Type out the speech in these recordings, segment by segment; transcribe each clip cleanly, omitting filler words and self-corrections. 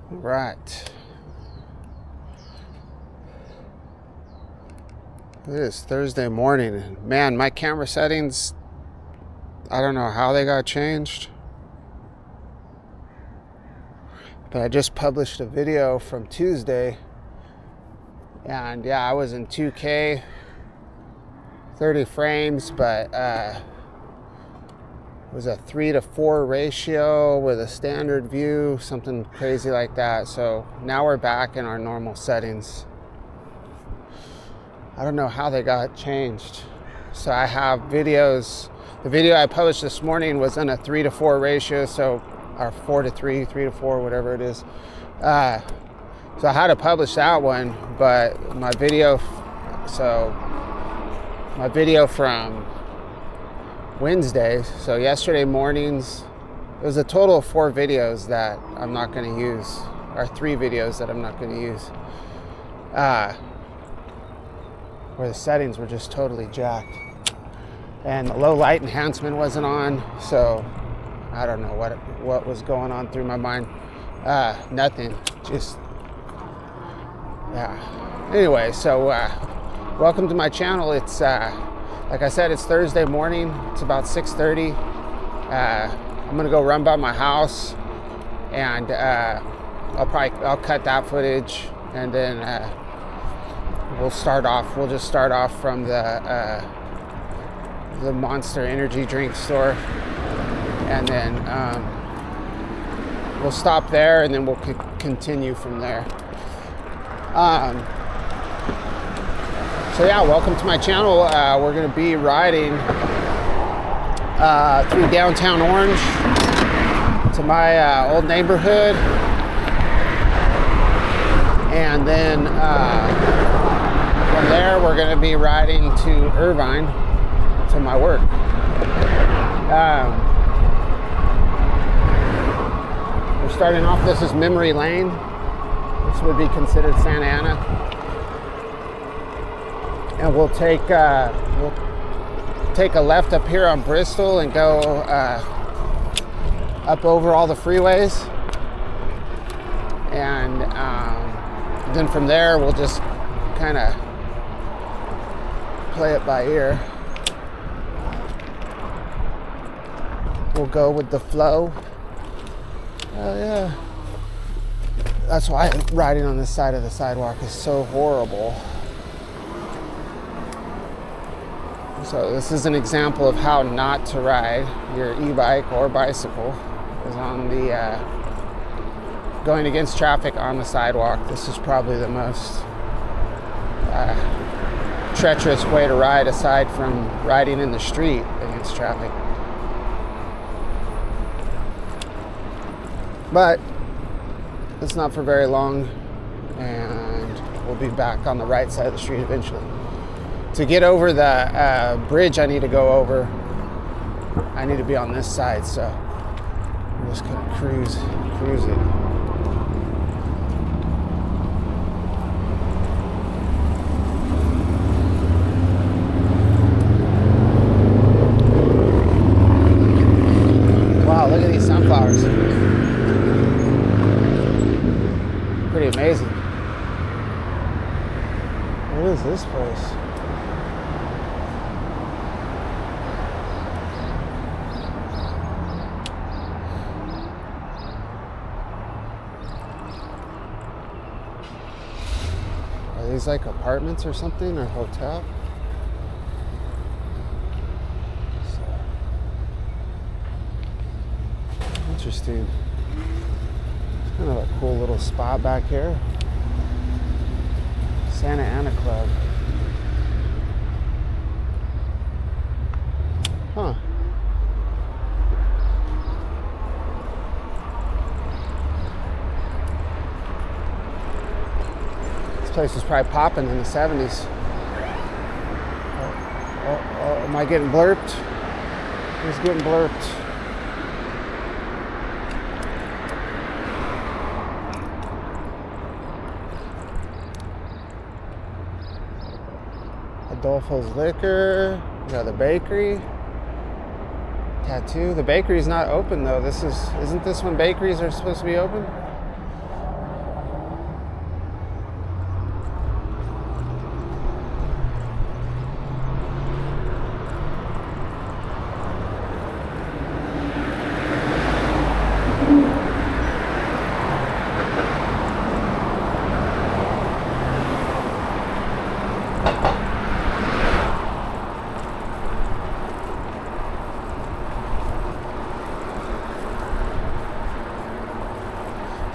Right. It is Thursday morning. Man, my camera settings, I don't know how they got changed. But I just published a video from Tuesday. And yeah, I was in 2K, 30 frames, but it was a 3:4 ratio with a standard view, something crazy like that. So now we're back in our normal settings. I don't know how they got changed. So I have videos. The video I published this morning was in a 3:4 ratio, so or 4:3, 3:4, whatever it is. So I had to publish that one, but my video from Wednesday, so yesterday morning's, it was a total of 4 videos that I'm not going to use, or 3 videos that I'm not going to use, where the settings were just totally jacked. And the low light enhancement wasn't on, so I don't know what was going on through my mind. Nothing, just, yeah. Anyway, so welcome to my channel. It's, like I said, it's Thursday morning. It's about 6:30. I'm gonna go run by my house, and I'll cut that footage, and then we'll just start off from the Monster energy drink store, and then we'll stop there, and then we'll continue from there. So yeah, welcome to my channel. We're going to be riding through downtown Orange to my old neighborhood, and then from there we're going to be riding to Irvine to my work. We're starting off, this is Memory Lane. This would be considered Santa Ana. And we'll take a left up here on Bristol and go up over all the freeways. And then from there, we'll just kind of play it by ear. We'll go with the flow. Oh yeah. That's why riding on this side of the sidewalk is so horrible. So this is an example of how not to ride your e-bike or bicycle, is on the going against traffic on the sidewalk. This is probably the most treacherous way to ride, aside from riding in the street against traffic. But it's not for very long, and we'll be back on the right side of the street eventually. To get over the bridge I need to go over, I need to be on this side, so I'm just gonna cruise it. Wow, look at these sunflowers. Pretty amazing. What is this place? Are these like apartments or something, or hotel? So, interesting. It's kind of a cool little spot back here. Santa Ana Club. Huh. This place was probably popping in the 70s. Oh, am I getting blurped? Who's getting blurped? Adolfo's Liquor. We got the bakery. Tattoo. The bakery's not open though. Isn't this when bakeries are supposed to be open?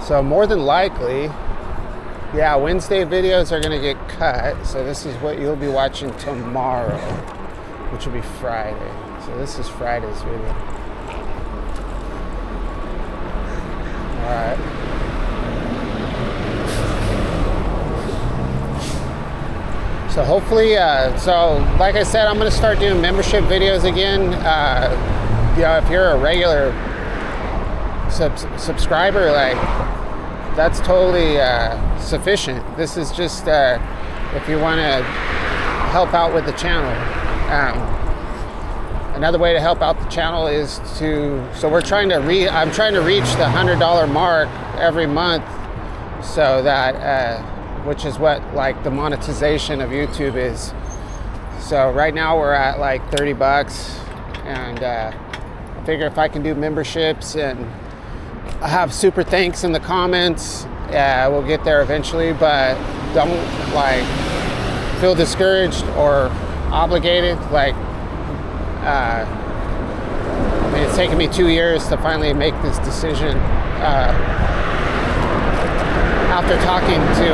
So more than likely, yeah, Wednesday videos are gonna get cut. So this is what you'll be watching tomorrow, which will be Friday. So this is Friday's video. All right. So hopefully, so like I said, I'm gonna start doing membership videos again. You know, if you're a regular subscriber, like, that's totally sufficient. This is just if you want to help out with the channel. Another way to help out the channel is so we're trying to I'm trying to reach the $100 mark every month, so that which is what like the monetization of YouTube is. So right now we're at like $30, and I figure if I can do memberships and I have super thanks in the comments, we'll get there eventually. But don't like feel discouraged or obligated. Like, I mean, it's taken me 2 years to finally make this decision. After talking to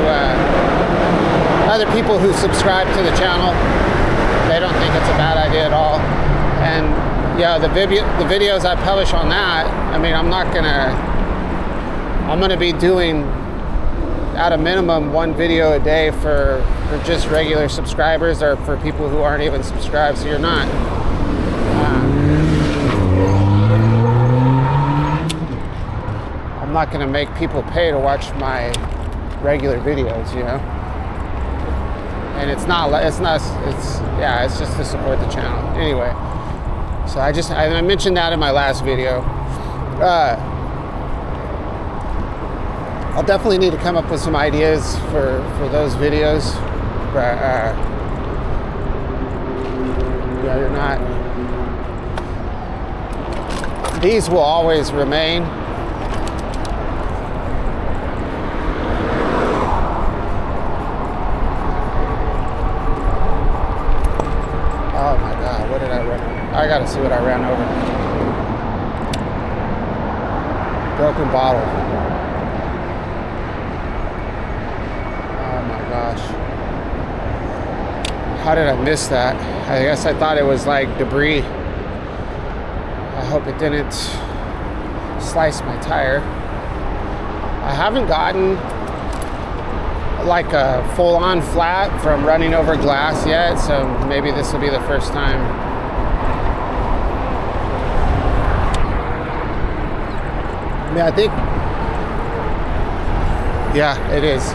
other people who subscribe to the channel, they don't think it's a bad idea at all. And yeah, the videos I publish on that, I mean, I'm gonna be doing at a minimum 1 video a day for just regular subscribers, or for people who aren't even subscribed. So you're not I'm not gonna make people pay to watch my regular videos, you know. And it's just to support the channel anyway. So I mentioned that in my last video. I'll definitely need to come up with some ideas for those videos, but yeah, they're not. These will always remain. Oh my God, what did I run over? I gotta see what I ran over. Broken bottle. Oh my gosh. How did I miss that? I guess I thought it was like debris. I hope it didn't slice my tire. I haven't gotten like a full-on flat from running over glass yet, so maybe this will be the first time. Yeah, I think, yeah, it is.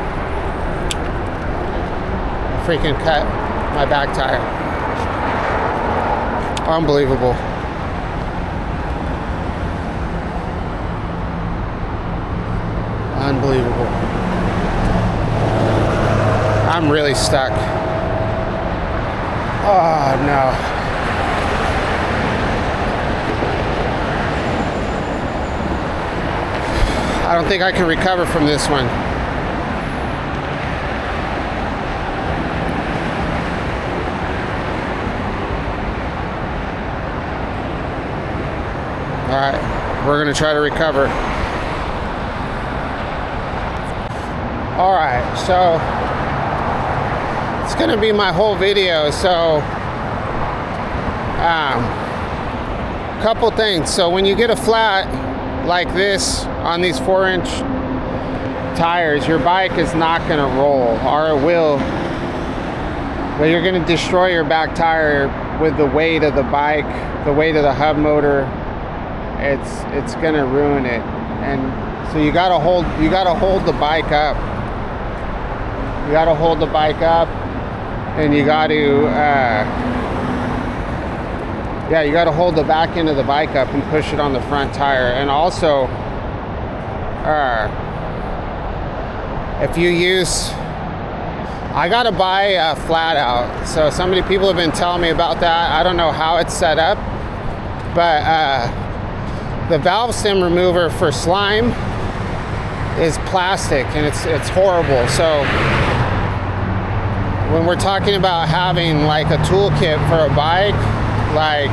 I freaking cut my back tire. Unbelievable. Unbelievable. I'm really stuck. Oh no. I don't think I can recover from this one. All right, we're gonna try to recover. All right, so it's gonna be my whole video. So couple things. So when you get a flat like this on these 4-inch tires, your bike is not gonna roll, or it will, but you're gonna destroy your back tire with the weight of the bike, the weight of the hub motor. It's gonna ruin it. And so you gotta hold the bike up. You gotta hold the bike up, and you got to, you got to hold the back end of the bike up and push it on the front tire. And also, if you use, I got to buy a flat out. So so many people have been telling me about that. I don't know how it's set up, but the valve stem remover for slime is plastic, and it's horrible. So when we're talking about having like a toolkit for a bike, like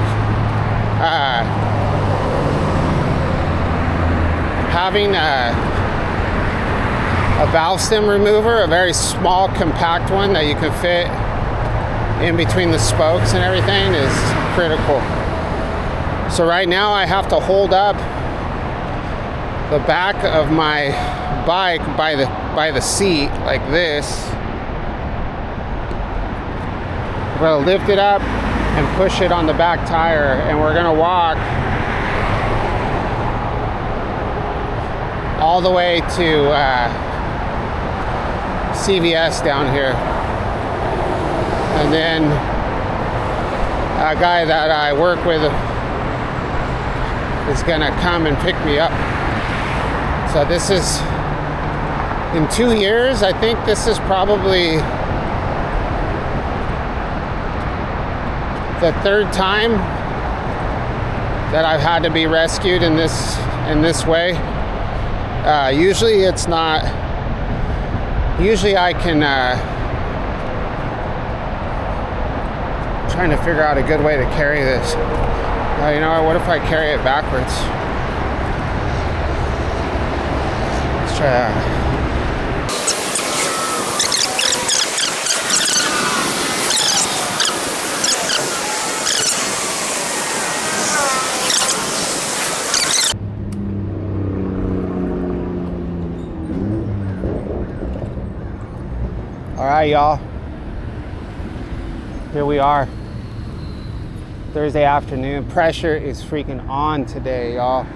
having valve stem remover, a very small, compact one that you can fit in between the spokes and everything, is critical. So right now I have to hold up the back of my bike by the seat like this. We're gonna lift it up and push it on the back tire, and we're gonna walk all the way to CVS down here. And then a guy that I work with is gonna come and pick me up. So this is, in 2 years, I think this is probably the third time that I've had to be rescued in this way. Usually it's not. Usually I can. Trying to figure out a good way to carry this. You know what? If I carry it backwards? Let's try that. All right, y'all. Here we are. Thursday afternoon. Pressure is freaking on today, y'all.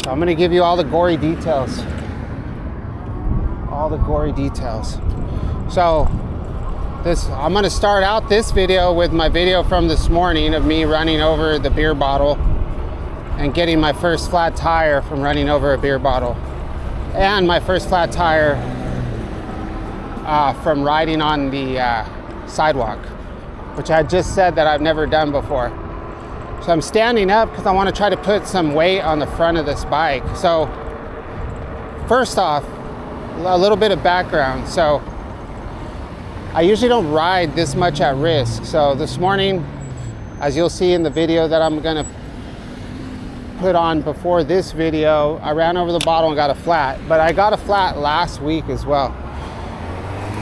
So I'm gonna give you all the gory details. All the gory details. So I'm gonna start out this video with my video from this morning of me running over the beer bottle and getting my first flat tire from running over a beer bottle, and my first flat tire from riding on the sidewalk, which I just said that I've never done before. So I'm standing up because I want to try to put some weight on the front of this bike. So first off, a little bit of background. So I usually don't ride this much at risk. So this morning, as you'll see in the video that I'm gonna put on before this video, I ran over the bottle and got a flat, but I got a flat last week as well.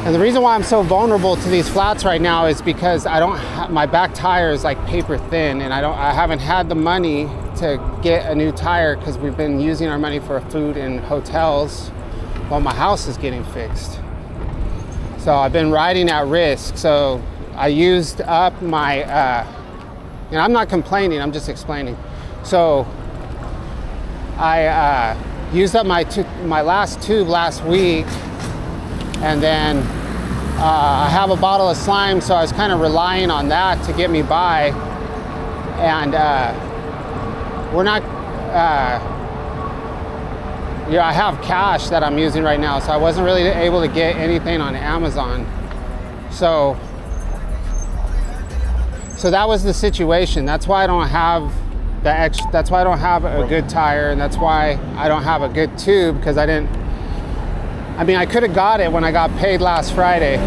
And the reason why I'm so vulnerable to these flats right now is because my back tire is like paper thin, and I haven't had the money to get a new tire because we've been using our money for food in hotels while my house is getting fixed. So I've been riding at risk. So I used up my, and I'm not complaining, I'm just explaining. So I used up my last tube last week, and then I have a bottle of slime, so I was kind of relying on that to get me by. And we're not, I have cash that I'm using right now, so I wasn't really able to get anything on Amazon. So that was the situation. That's why I don't have that's why I don't have a good tire, and that's why I don't have a good tube, because I could have got it when I got paid last Friday,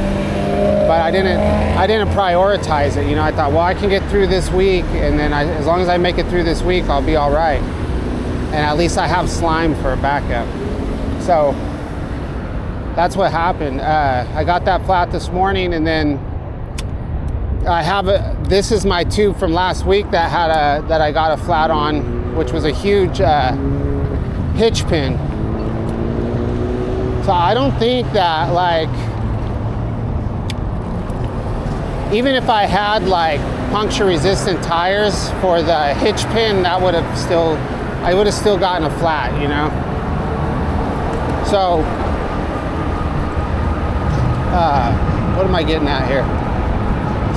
but I didn't prioritize it. You know, I thought, well, I can get through this week, and then as long as I make it through this week, I'll be all right. And at least I have slime for a backup. So that's what happened. I got that flat this morning, and then this is my tube from last week that I got a flat on, which was a huge hitch pin. So I don't think that, like, even if I had like puncture resistant tires for the hitch pin, I would have still gotten a flat, you know? So, what am I getting at here?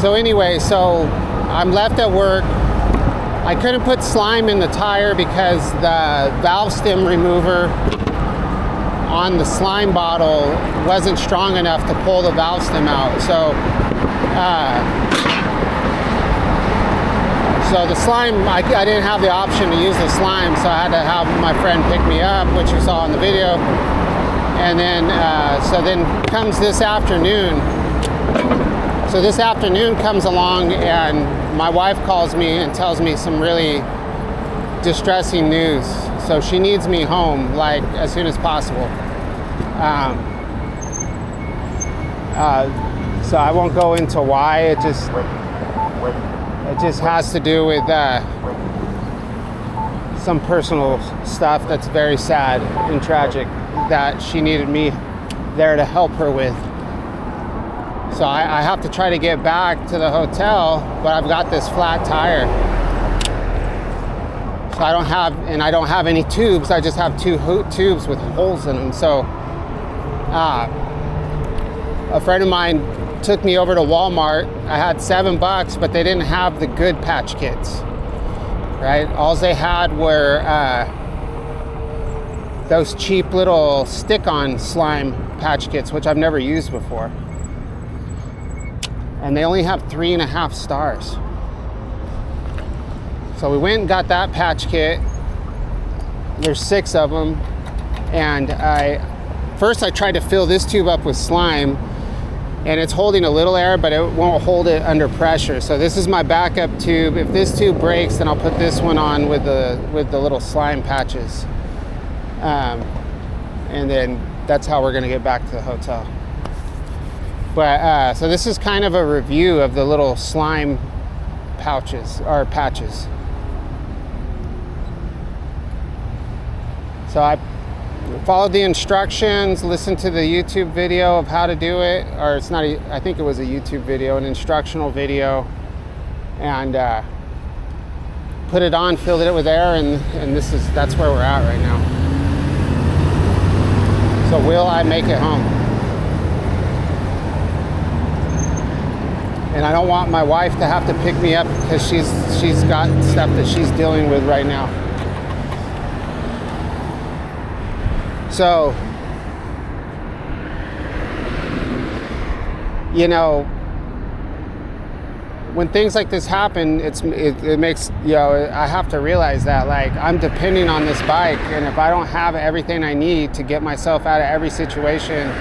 So anyway, so I'm left at work. I couldn't put slime in the tire because the valve stem remover on the slime bottle wasn't strong enough to pull the valve stem out. So the slime, I didn't have the option to use the slime, so I had to have my friend pick me up, which you saw in the video. And then, so then comes this afternoon. So this afternoon comes along, and my wife calls me and tells me some really distressing news. So she needs me home like as soon as possible. So I won't go into why. It just has to do with some personal stuff that's very sad and tragic that she needed me there to help her with. So I have to try to get back to the hotel, but I've got this flat tire. So I don't have any tubes. I just have two tubes with holes in them. So a friend of mine took me over to Walmart. I had $7, but they didn't have the good patch kits, right? All they had were those cheap little stick-on slime patch kits, which I've never used before. And they only have 3.5 stars. So we went and got that patch kit. There's 6 of them. And first I tried to fill this tube up with slime, and it's holding a little air, but it won't hold it under pressure. So this is my backup tube. If this tube breaks, then I'll put this one on with the little slime patches. And then that's how we're gonna get back to the hotel. But so this is kind of a review of the little slime pouches or patches. So I followed the instructions, listened to the YouTube video of how to do it, or it's not, I think it was a YouTube video, an instructional video, and put it on, filled it with air, and that's where we're at right now. So will I make it home? And I don't want my wife to have to pick me up because she's got stuff that she's dealing with right now. So, you know, when things like this happen, it makes, you know, I have to realize that, like, I'm depending on this bike, and if I don't have everything I need to get myself out of every situation,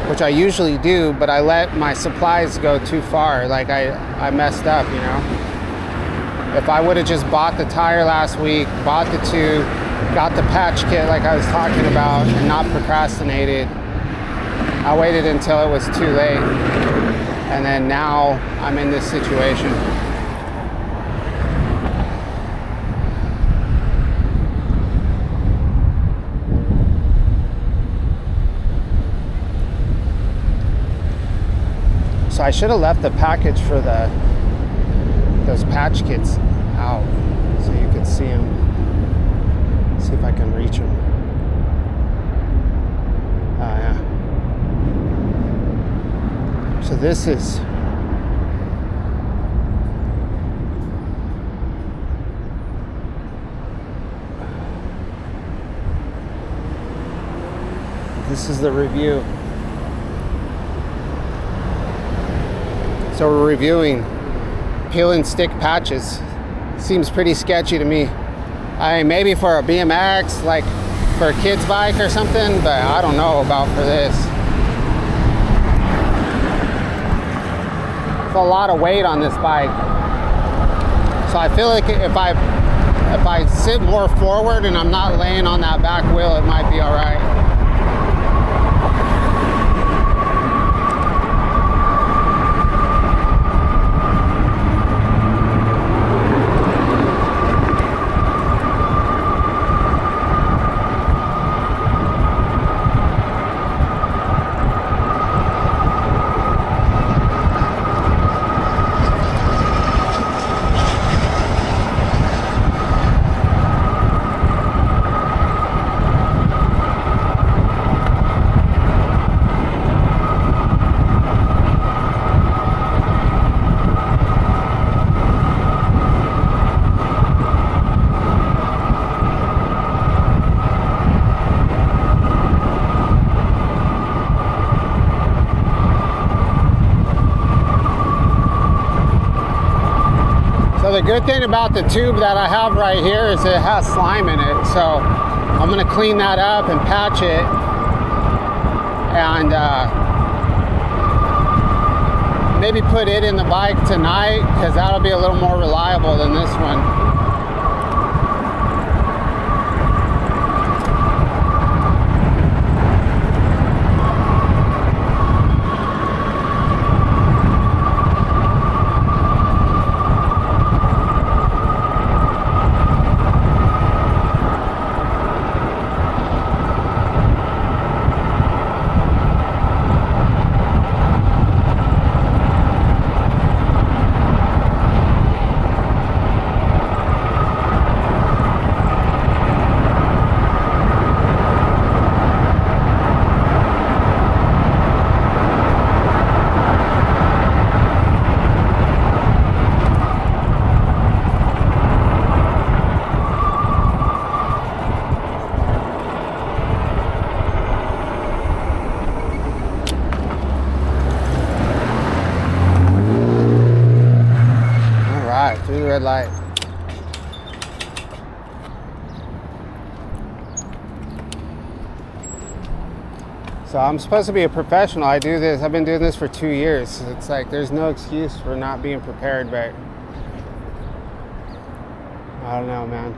which I usually do, but I let my supplies go too far. Like I messed up, you know. If I would have just bought the tire last week, bought the tube, got the patch kit like I was talking about, and not procrastinated, I waited until it was too late. And then now I'm in this situation. So I should have left the package for those patch kits out so you could see them. See if I can reach them. Oh yeah. So this is the review. So we're reviewing peel and stick patches. Seems pretty sketchy to me. I mean, maybe for a BMX, like for a kid's bike or something, but I don't know about for this. It's a lot of weight on this bike. So I feel like if I sit more forward and I'm not laying on that back wheel, it might be all right. The good thing about the tube that I have right here is it has slime in it, so I'm gonna clean that up and patch it, and maybe put it in the bike tonight, because that'll be a little more reliable than this one. Through the red light. So I'm supposed to be a professional. I do this. I've been doing this for 2 years. It's like there's no excuse for not being prepared, but I don't know, man.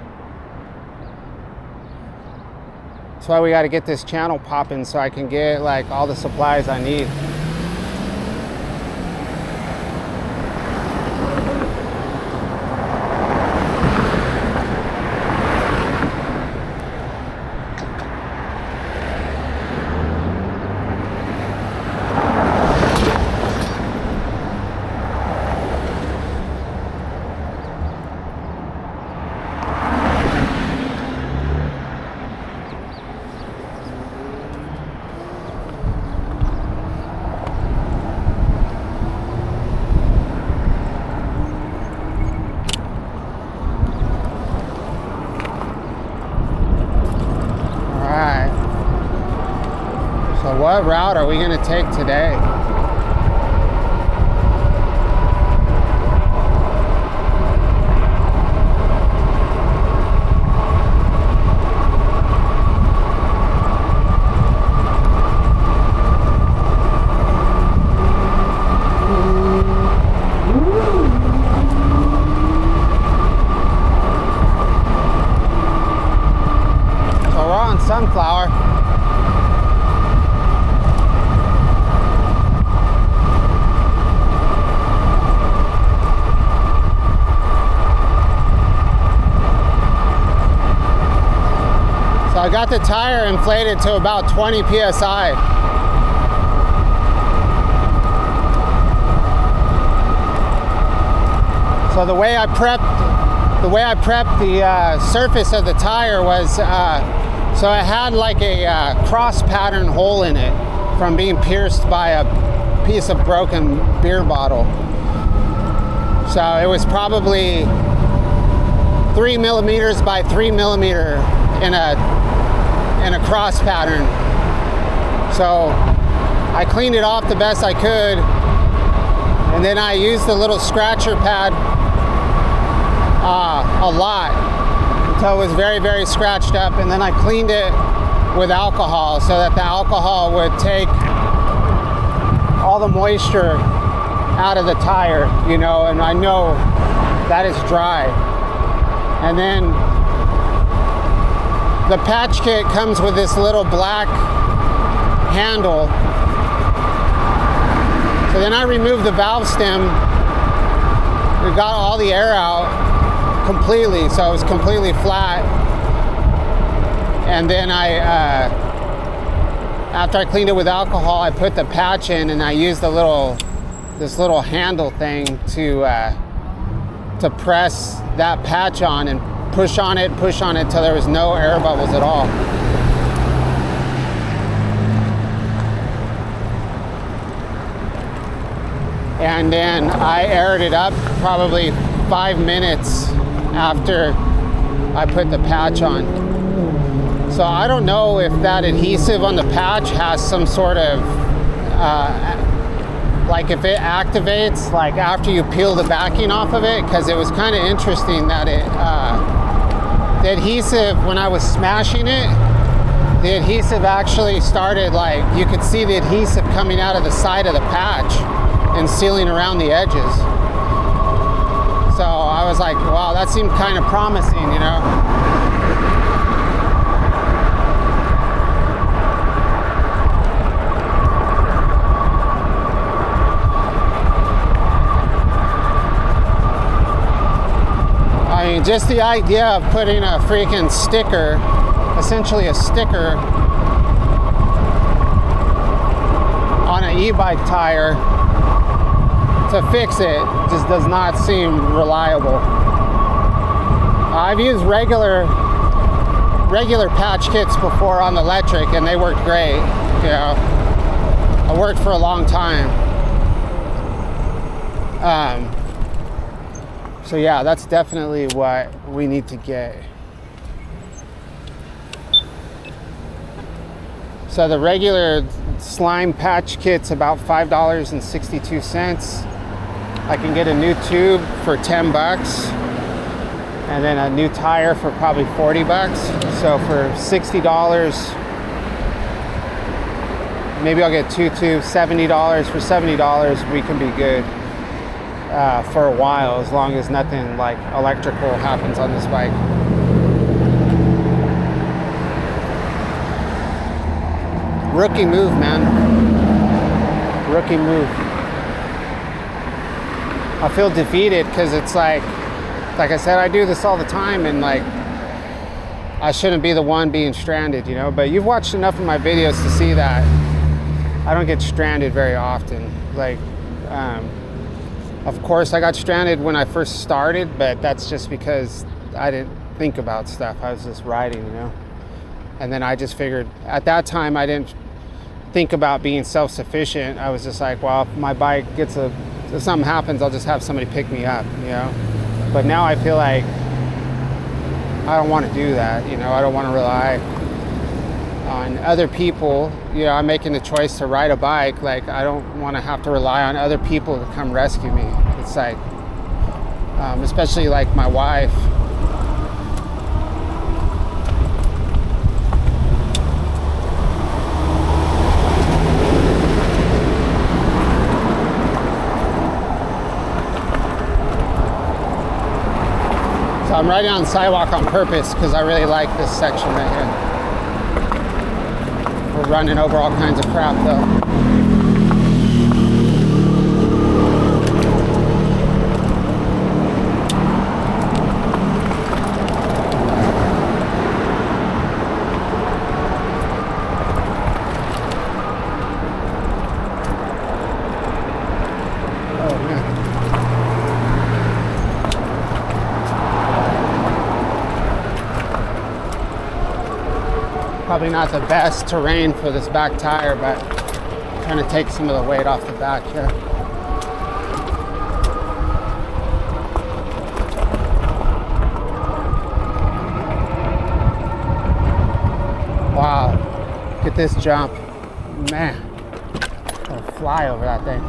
That's why we got to get this channel popping so I can get like all the supplies I need. What route are we going to take today? So we're on Sunflower. I got the tire inflated to about 20 psi. So the way I prepped the surface of the tire was so it had like a cross pattern hole in it from being pierced by a piece of broken beer bottle. So it was probably 3 millimeters by 3 millimeter in a cross pattern. So I cleaned it off the best I could, and then I used the little scratcher pad a lot until it was very, very scratched up, and then I cleaned it with alcohol so that the alcohol would take all the moisture out of the tire, you know, and I know that is dry. And then the patch kit comes with this little black handle. So then I removed the valve stem. We got all the air out completely, so it was completely flat. And then after I cleaned it with alcohol, I put the patch in, and I used this little handle thing to press that patch on and push on it till there was no air bubbles at all. And then I aired it up probably 5 minutes after I put the patch on. So I don't know if that adhesive on the patch has some sort of like if it activates like after you peel the backing off of it, because it was kind of interesting that the adhesive, when I was smashing it, the adhesive actually started, like you could see the adhesive coming out of the side of the patch and sealing around the edges. So I was like, wow, that seemed kind of promising, you know? I mean, just the idea of putting a freaking sticker, essentially a sticker, on an e-bike tire to fix it just does not seem reliable. I've used regular patch kits before on the electric, and they worked great. You know, I worked for a long time. So yeah, that's definitely what we need to get. So the regular slime patch kit's about $5.62. I can get a new tube for 10 bucks and then a new tire for probably 40 bucks. So for $60, maybe I'll get 2 tubes, $70. For $70, we can be good for a while, as long as nothing like electrical happens on this bike. Rookie move, man. Rookie move. I feel defeated because it's like I said, I do this all the time, and like I shouldn't be the one being stranded, you know. But you've watched enough of my videos to see that I don't get stranded very often. Like, of course, I got stranded when I first started, but that's just because I didn't think about stuff. I was just riding, you know. And then I just figured at that time I didn't think about being self-sufficient. I was just like, well, if my bike gets if something happens, I'll just have somebody pick me up, you know. But now I feel like I don't want to do that, you know. I don't want to rely on other people. You know, I'm making the choice to ride a bike. Like, I don't want to have to rely on other people to come rescue me. It's like, especially like my wife. So I'm riding on the sidewalk on purpose because I really like this section right here. We're running over all kinds of crap though. Probably not the best terrain for this back tire, but I'm trying to take some of the weight off the back here. Wow, look at this jump. Man, I'll fly over that thing.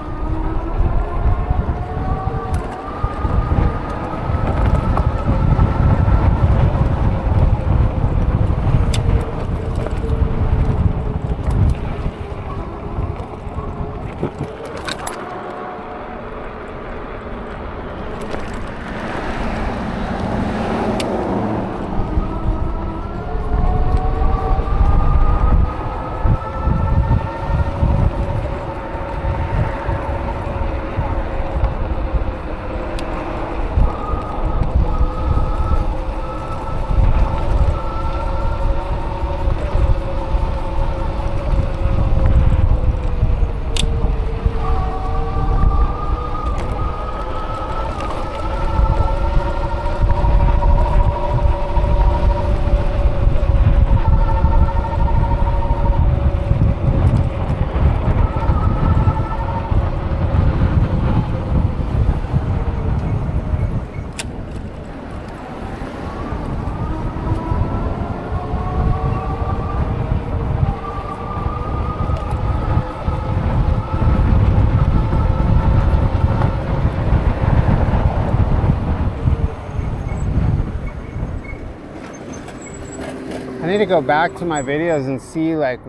I need to go back to my videos and see like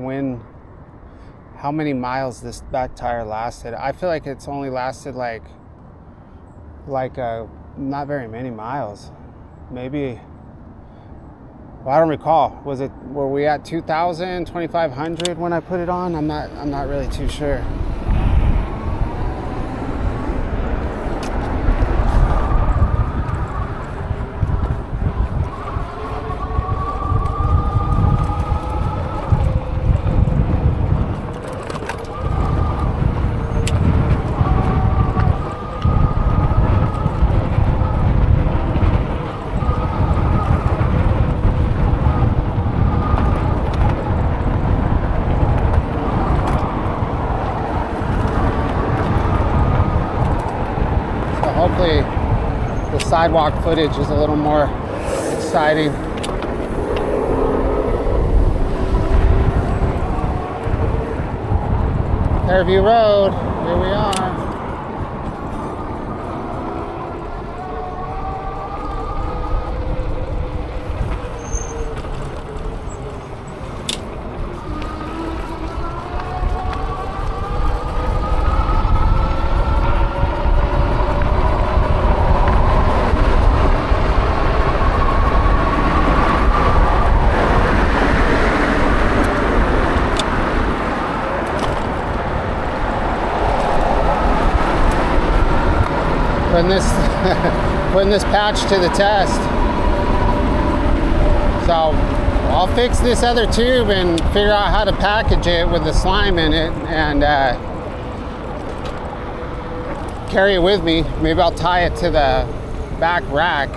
how many miles this back tire lasted. I feel like it's only lasted like not very many miles. Maybe, well, I don't recall. Were we at 2,000, 2,500 when I put it on? I'm not really too sure. Hopefully the sidewalk footage is a little more exciting. Fairview Road, here we are. putting this putting this patch to the test. So I'll fix this other tube and figure out how to package it with the slime in it and carry it with me. Maybe I'll tie it to the back rack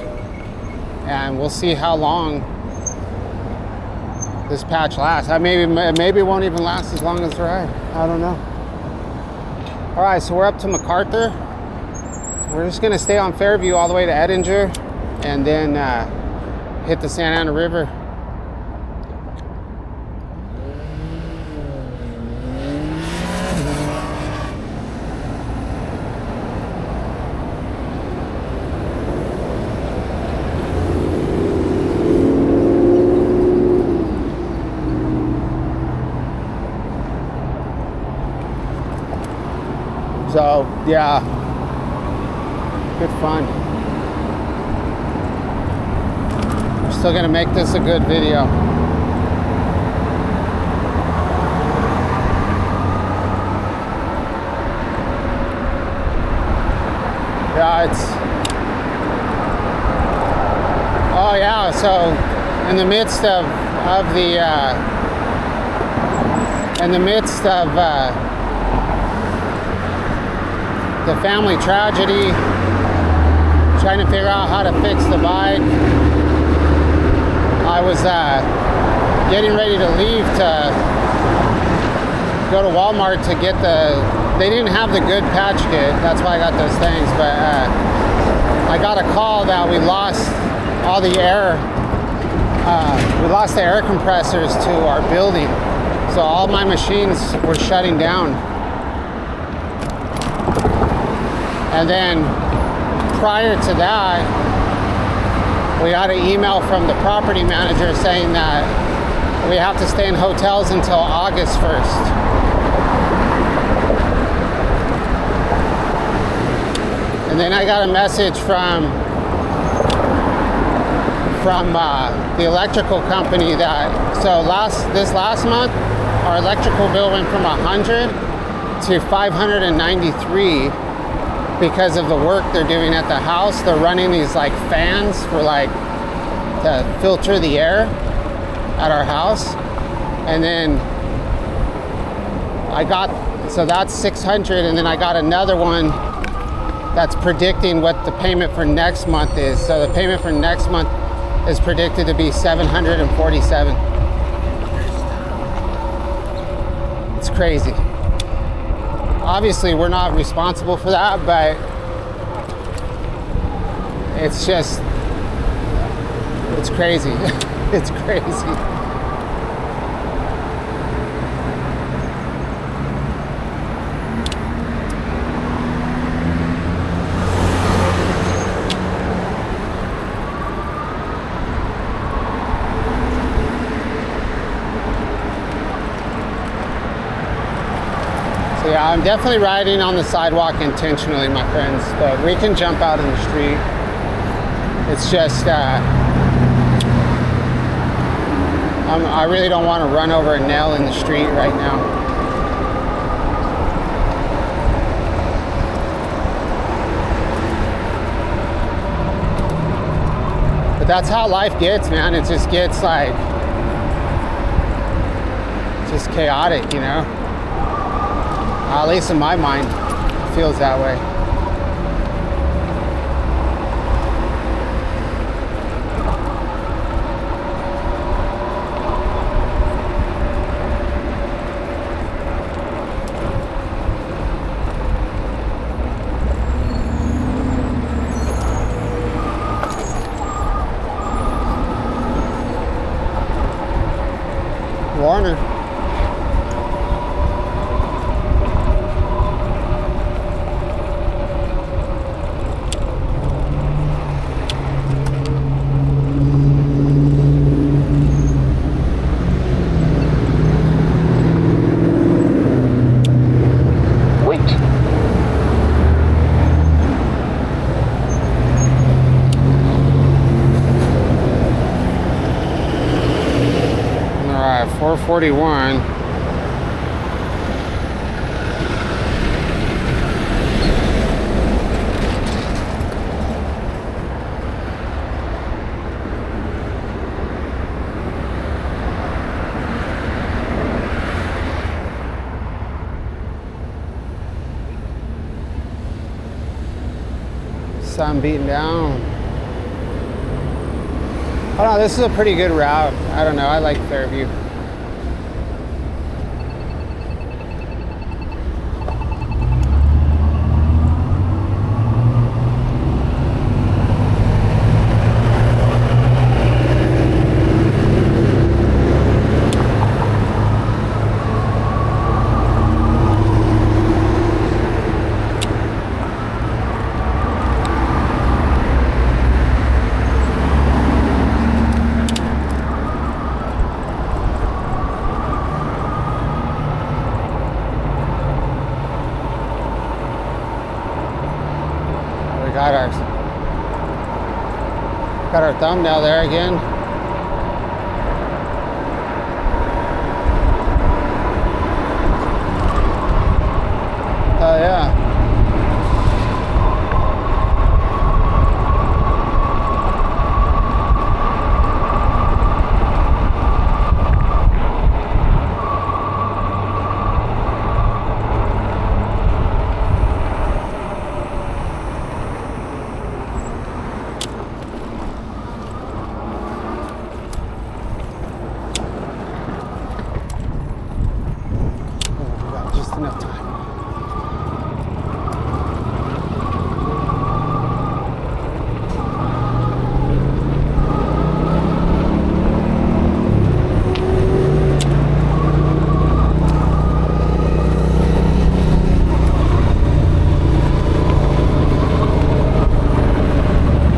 and we'll see how long this patch lasts. Maybe it won't even last as long as the ride. I don't know. All right, so we're up to MacArthur. We're just gonna stay on Fairview all the way to Edinger and then hit the Santa Ana River. So yeah, good fun. We're still gonna make this a good video. Yeah, oh yeah, so in the midst of the family tragedy, trying to figure out how to fix the bike. I was getting ready to leave to go to Walmart to get they didn't have the good patch kit, that's why I got those things, but I got a call that we lost all the air, we lost the air compressors to our building, so all my machines were shutting down. And then prior to that, we got an email from the property manager saying that we have to stay in hotels until August 1st. And then I got a message from the electrical company that, this last month, our electrical bill went from 100 to 593. Because of the work they're doing at the house. They're running these like fans for to filter the air at our house. And then so that's 600, and then I got another one that's predicting what the payment for next month is. So the payment for next month is predicted to be 747. It's crazy. Obviously, we're not responsible for that, but it's crazy. It's crazy. So yeah, I'm definitely riding on the sidewalk intentionally, my friends, but we can jump out in the street. It's just, I really don't want to run over a nail in the street right now. But that's how life gets, man. It just gets just chaotic, you know? At least in my mind, it feels that way. Warner. All right, 441. Sun beating down. Oh no, this is a pretty good route. I don't know, I like Fairview. Got our thumbnail there again. Oh yeah. Enough time.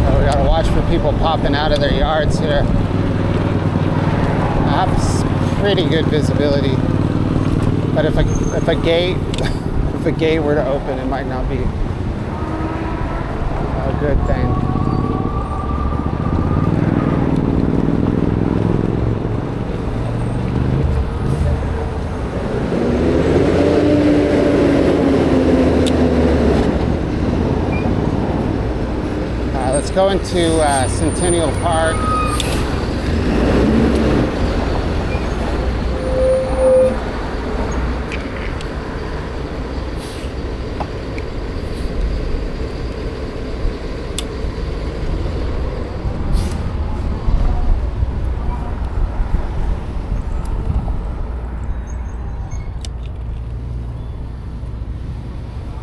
Oh, we gotta watch for people popping out of their yards here. I have pretty good visibility. But if a gate were to open, it might not be a good thing. Let's go into Centennial Park.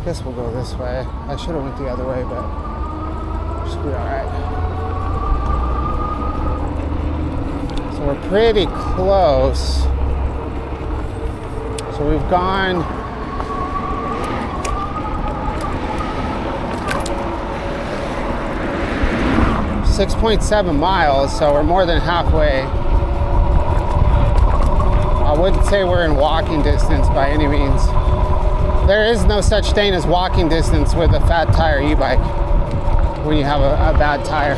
'Guess we'll go this way. I should have went the other way, but should be all right. So we're pretty close. So we've gone 6.7 miles, so we're more than halfway. I wouldn't say we're in walking distance by any means. There is no such thing as walking distance with a fat tire e-bike when you have a bad tire,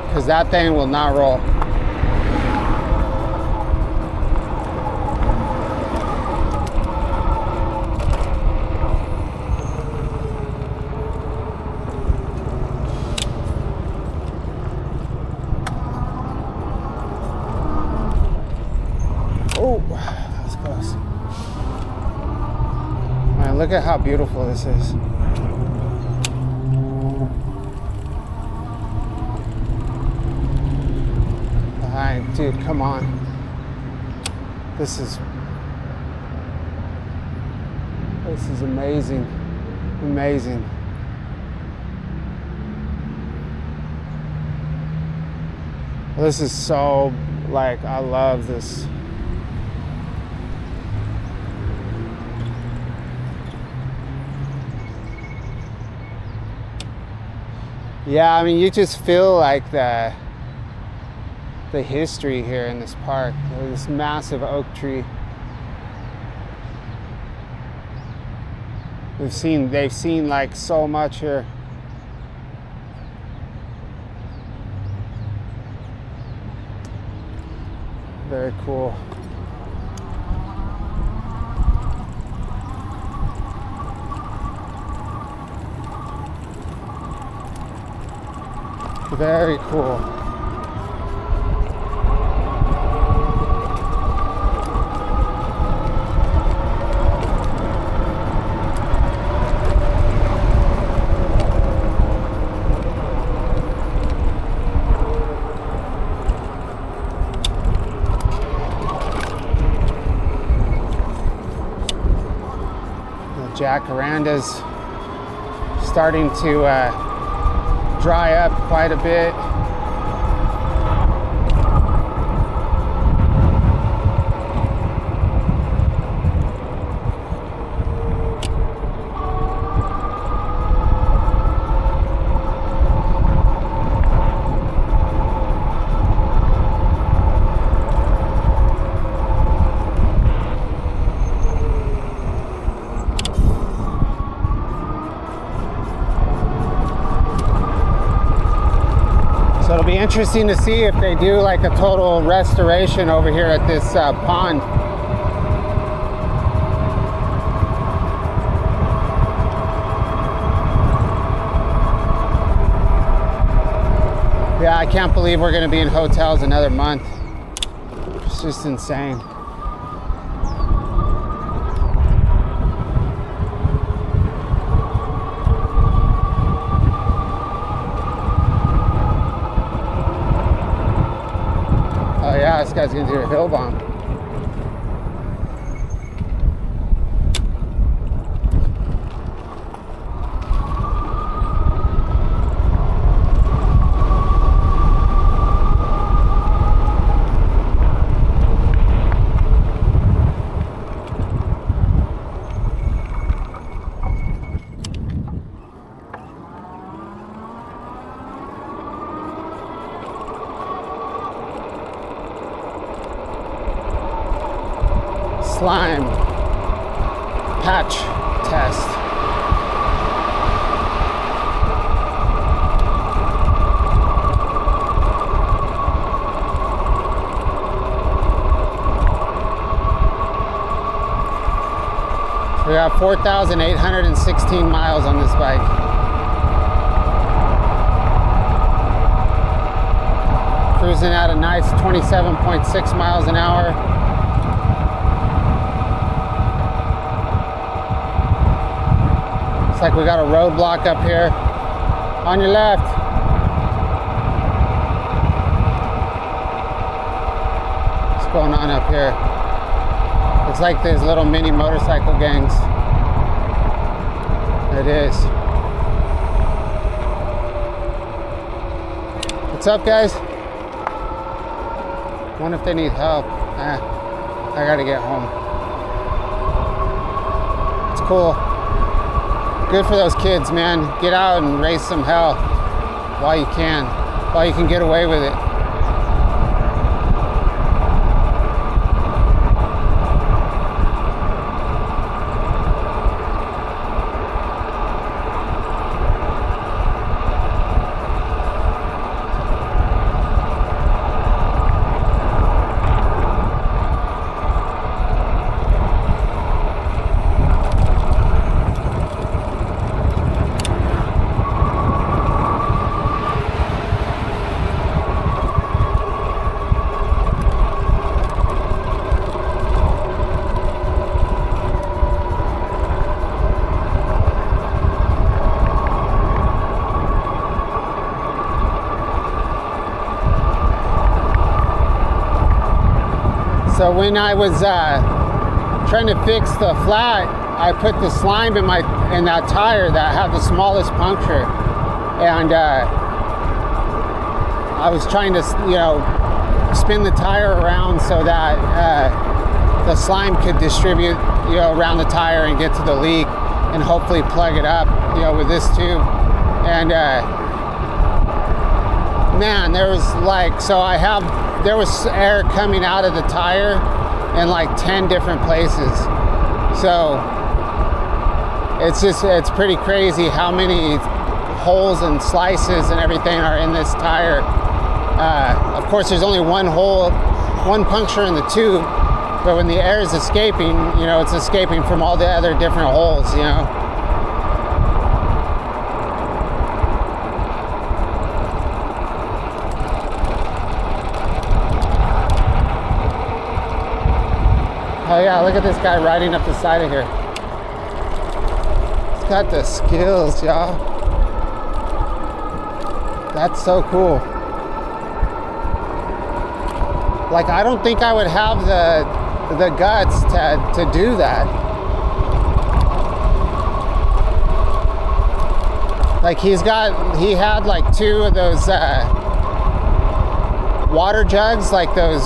because that thing will not roll. Oh, that was close. Man, look at how beautiful this is. Alright, dude, come on. This is amazing. Amazing. This is so, like, I love this. Yeah, I mean, you just feel like the history here in this park. This massive oak tree. They've seen like so much here. Very cool. Very cool. jacarandas starting to dry up quite a bit. So it'll be interesting to see if they do like a total restoration over here at this pond. Yeah, I can't believe we're going to be in hotels another month. It's just insane. Oh yeah, this guy's gonna do a hill bomb. Slime patch test. We got 4,816 miles on this bike. Cruising at a nice 27.6 miles an hour. Looks like we got a roadblock up here. On your left. What's going on up here? Looks like there's little mini motorcycle gangs. It is. What's up, guys? Wonder if they need help. I gotta get home. It's cool. Good for those kids, man. Get out and raise some hell while you can get away with it. So when I was trying to fix the flat, I put the slime in that tire that had the smallest puncture, and I was trying to, spin the tire around so that the slime could distribute, around the tire and get to the leak, and hopefully plug it up, with this tube. And man, there was there was air coming out of the tire in like 10 different places. So it's pretty crazy how many holes and slices and everything are in this tire. Of course, there's only one puncture in the tube, but when the air is escaping, it's escaping from all the other different holes, Oh yeah, look at this guy riding up the side of here. He's got the skills, y'all. That's so cool. Like, I don't think I would have the guts to do that. Like he had like 2 of those water jugs, like those,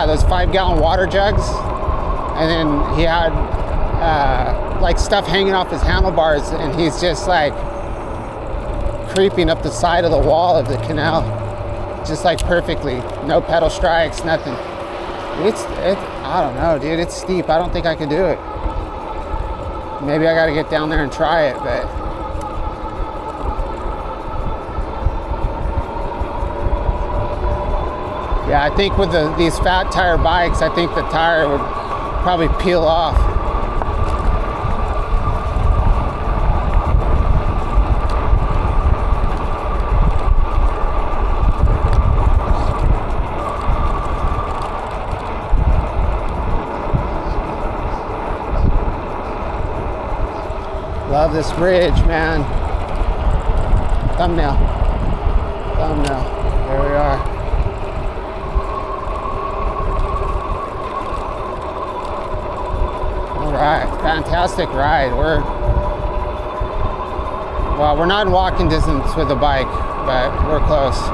those 5-gallon water jugs. And then he had like stuff hanging off his handlebars, and he's just like creeping up the side of the wall of the canal, just like perfectly. No pedal strikes, nothing. I don't know, dude. It's steep. I don't think I can do it. Maybe I got to get down there and try it, but yeah, I think with these fat tire bikes, I think the tire would probably peel off. Love this bridge, man. Thumbnail. There we are. All right, fantastic ride. We're not in walking distance with the bike, but we're close.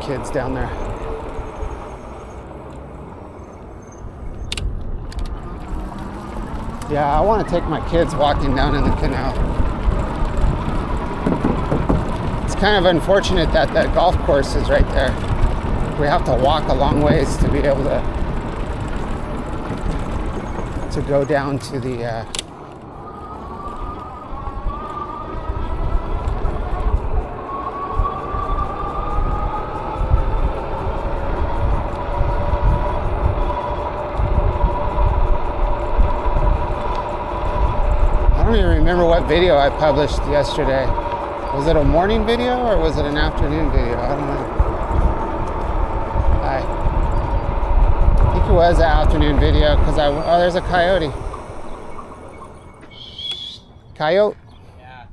Kids down there. Yeah, I want to take my kids walking down in the canal. It's kind of unfortunate that that golf course is right there. We have to walk a long ways to be able to go down to the I don't even remember what video I published yesterday. Was it a morning video or was it an afternoon video? I don't know. I think it was an afternoon video because oh, there's a coyote. Coyote? Yeah.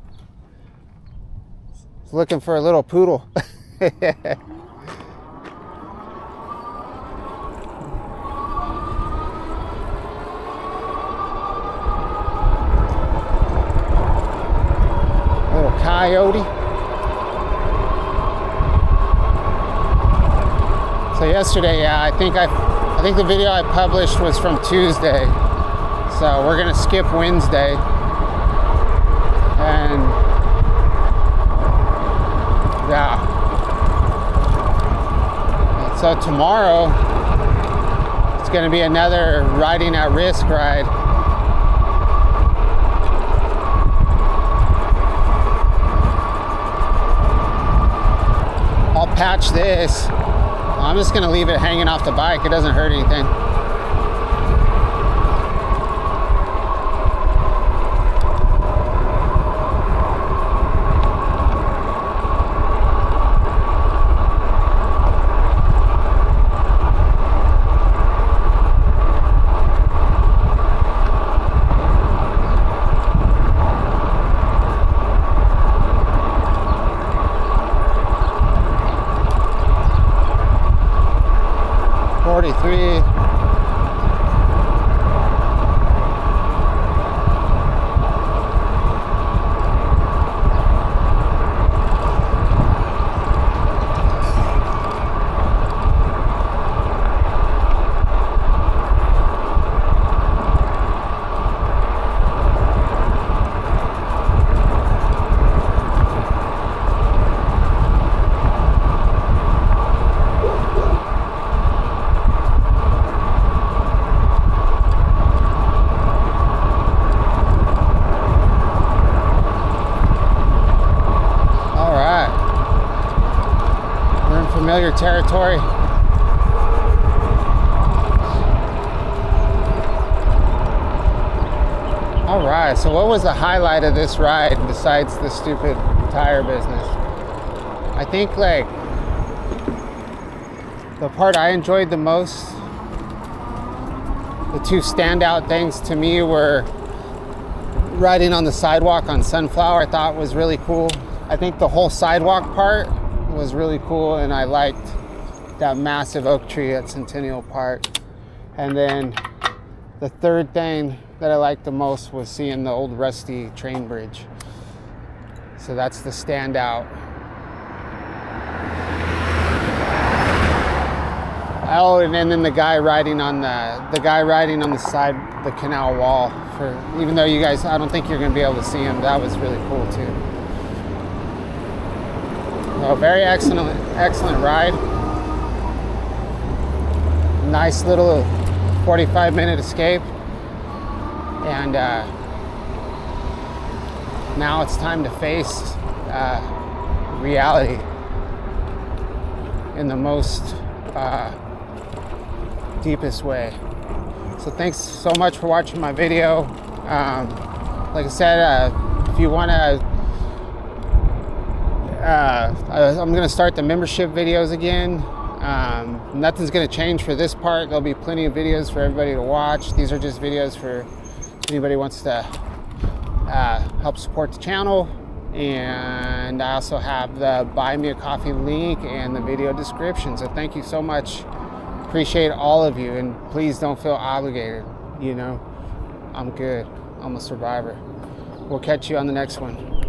He's looking for a little poodle. Coyote. So yesterday, yeah, I think the video I published was from Tuesday. So we're gonna skip Wednesday, and yeah. So tomorrow it's gonna be another riding at risk ride. Patch this. I'm just gonna leave it hanging off the bike. It doesn't hurt anything. 43. Familiar territory. All right, so what was the highlight of this ride besides the stupid tire business? I think like the part I enjoyed the most, the two standout things to me were riding on the sidewalk on Sunflower. I thought was really cool. I think the whole sidewalk part was really cool, and I liked that massive oak tree at Centennial Park. And then the third thing that I liked the most was seeing the old rusty train bridge. So that's the standout. Oh, and then the guy riding on the side, the canal wall. For even though you guys, I don't think you're gonna be able to see him. That was really cool too. So very excellent ride. Nice little 45-minute escape. And now it's time to face reality in the most deepest way. So thanks so much for watching my video. Like I said, if you want to, I'm going to start the membership videos again. Nothing's going to change for this part. There'll be plenty of videos for everybody to watch. These are just videos for anybody who wants to help support the channel. And I also have the Buy Me a Coffee link and the video description. So thank you so much. Appreciate all of you, and please don't feel obligated. You know, I'm good. I'm a survivor. We'll catch you on the next one.